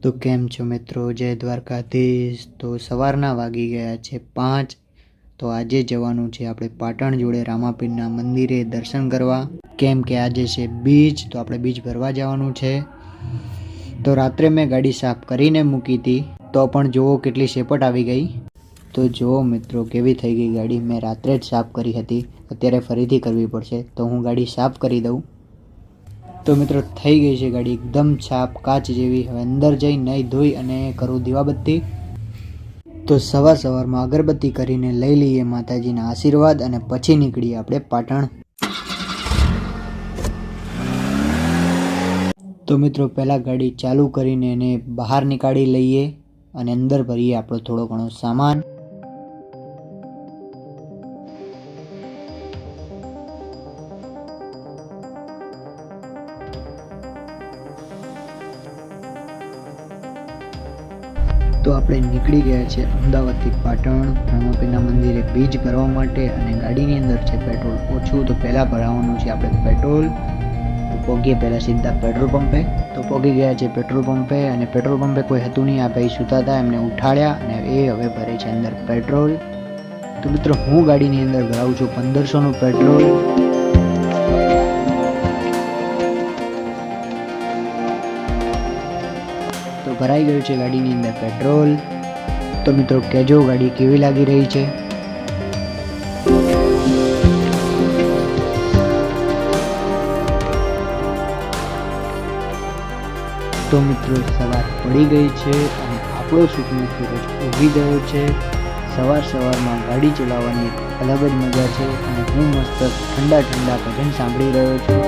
તો કેમ છો મિત્રો, જય દ્વારકાધીશ। તો સવારના વાગી ગયા છે 5। તો આજે જવાનું છે આપણે પાટણ જોડે રામાપીરના મંદિરે દર્શન કરવા, કેમ કે આજે છે બીજ। તો આપણે બીજ ભરવા જવાનું છે। તો રાત્રે મેં ગાડી સાફ કરીને મૂકી હતી, તો પણ જુઓ કેટલી શેપટ આવી ગઈ। તો જુઓ મિત્રો કેવી થઈ ગઈ ગાડી। મેં રાત્રે જ સાફ કરી હતી, અત્યારે ફરીથી કરવી પડશે। તો હું ગાડી સાફ કરી દઉં। તો મિત્રો થઈ ગઈ છે ગાડી એકદમ સાફ કાચ જેવી। હવે અંદર જઈ નહીં ધોઈ અને કરું દીવાબત્તી। તો સવારમાં અગરબત્તી કરીને લઈ લઈએ માતાજીના આશીર્વાદ અને પછી નીકળીએ આપણે પાટણ। તો મિત્રો પહેલાં ગાડી ચાલુ કરીને એને બહાર નીકાળી લઈએ અને અંદર ભરીએ આપણો થોડો ઘણો સામાન। તો આપણે નીકળી ગયા છે અમદાવાદથી પાટણ રામાપીરના મંદિરે બીજ ભરવા માટે। અને ગાડીની અંદર છે પેટ્રોલ ઓછું, તો પહેલાં ભરાવાનું છે આપણે પેટ્રોલ। તો પહોંચીએ પહેલાં સીધા પેટ્રોલ પંપે। તો પહોંચી ગયા છે પેટ્રોલ પંપે, અને પેટ્રોલ પંપે કોઈ હતું નહીં। આ ભાઈ સૂતા હતા, એમને ઉઠાડ્યા અને એ હવે ભરે છે અંદર પેટ્રોલ। તો મિત્રો હું ગાડીની અંદર ભરાવું છું 1500નું પેટ્રોલ। તો ભરાઈ ગયું છે ગાડીની અંદર પેટ્રોલ। તો મિત્રો કહેજો ગાડી કેવી લાગી રહી છે। તો મિત્રો સવાર પડી ગઈ છે અને આપણો સુખનો સૂરજ ઉગી ગયો છે। સવારમાં ગાડી ચલાવવાની અલગ જ મજા છે, અને હું મસ્ત ઠંડા ભજન સાંભળી રહ્યો છું।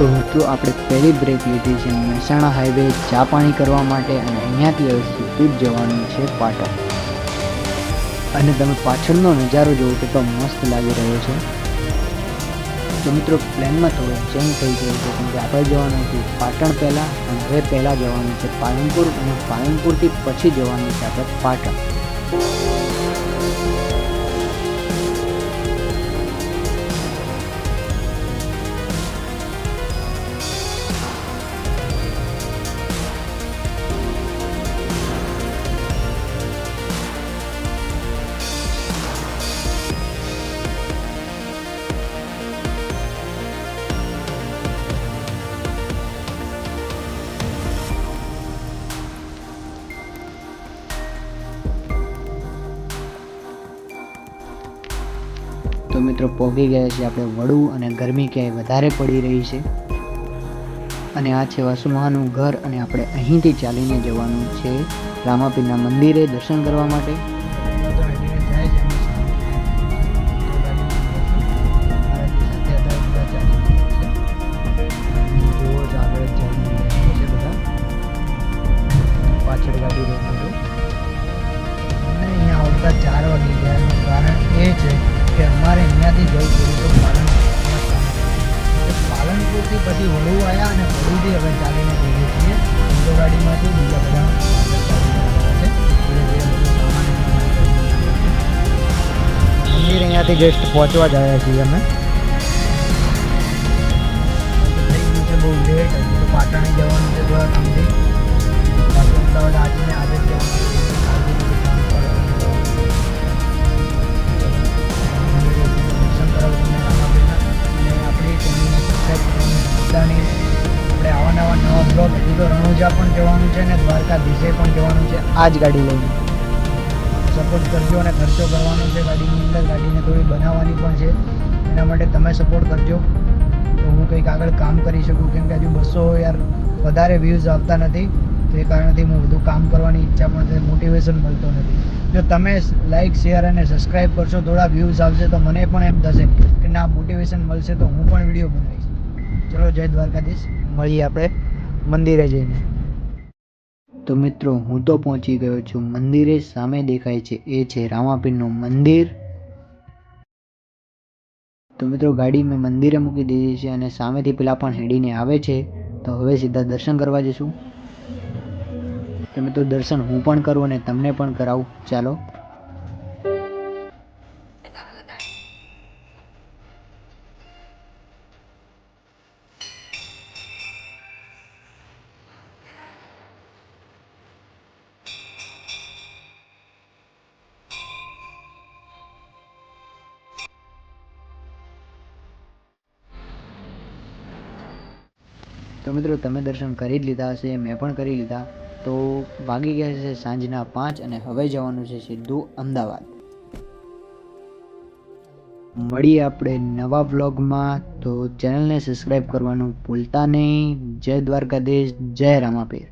તો મિત્રો આપણે પહેલી બ્રેક લીધી છે મહેસાણા હાઈવે ચા પાણી કરવા માટે, અને અહીંયાથી હવે સીધું જ જવાનું છે પાટણ। અને તમે પાછળનો નજારો જુઓ કેટલો મસ્ત લાગી રહ્યો છે। તો મિત્રો પ્લેનમાં થોડો ચેન્જ થઈ ગયો છે, કેમ કે આપણે જવાનું છે પાટણ પહેલાં, અને હવે પહેલાં જવાનું છે પાલનપુર, અને પાલનપુરથી પછી જવાનું છે આપણે પાટણ। તો મિત્રો પહોંચી ગયા છે આપણે વડુ, અને ગરમી ક્યાંય વધારે પડી રહી છે। અને આ છે વાસુમાનું ઘર, અને આપણે અહીંથી ચાલીને જવાનું છે રામાપીરના મંદિરે દર્શન કરવા માટે। પાછળ ગાડી રોકું અહીંયા આવતા 4 વાગી ગયા, કારણ એ છે કે અમારે અહીંયાથી જવું પડ્યું તો પાલનપુરથી પછી વડુ આવ્યા, અને વડુથી હવે ચાલીને જઈએ છીએ તો ગાડીમાંથી બીજા બધા મંદિર અહીંયાથી જસ્ટ પહોંચવા જ આવ્યા છીએ અમે। થઈ ગયું છે બહુ લેટ, હજી તો પાટણે જવાનું છે થોડા કામથી, પાછું અમદાવાદ આજે જ જવાનું છે। આપણે આવા નવા બ્લોગ, હજી તો રણુજા પણ જવાનું છે ને દ્વારકાધીશે પણ જવાનું છે આ જ ગાડી લઈને। સપોર્ટ કરજો અને ખર્ચો કરવાનો છે ગાડીની અંદર, ગાડીને થોડી બનાવવાની પણ છે, એના માટે તમે સપોર્ટ કરજો તો હું કંઈક આગળ કામ કરી શકું. કેમ કે હજુ 200 યાર વધારે વ્યૂઝ આવતા નથી, તો એ કારણથી હું વધુ કામ કરવાની ઈચ્છા પણ છે, મોટિવેશન મળતો નથી. જો તમે લાઇક શેર અને સબસ્ક્રાઈબ કરશો, થોડા વ્યૂઝ આવશે તો મને પણ એમ થશે કે ના મોટિવેશન મળશે તો હું પણ વિડીયો બનાવીશ. ચલો જય દ્વારકાધીશ, મળીએ આપણે મંદિરે જઈને. તો મિત્રો હું તો પહોંચી ગયો છું મંદિરે. સામે દેખાય છે એ છે રામાપીરનું મંદિર. તો મિત્રો ગાડી મેં મંદિરે મૂકી દીધી છે અને સામેથી પેલા પણ હેડીને આવે છે. તો હવે સીધા દર્શન કરવા જઈશું. તો મિત્રો દર્શન હું પણ કરું અને તમને પણ કરાવું. ચાલો. તો મિત્રો તમે દર્શન કરી જ લીધા હશે, મેં પણ કરી લીધા. તો વાગી ગયા છે સાંજના 5 અને હવે જવાનું છે સીધું અમદાવાદ. મળીએ આપણે નવા વ્લોગમાં. તો ચેનલને સબસ્ક્રાઈબ કરવાનું ભૂલતા નહીં. જય દ્વારકાધીશ, જય રામાપીર.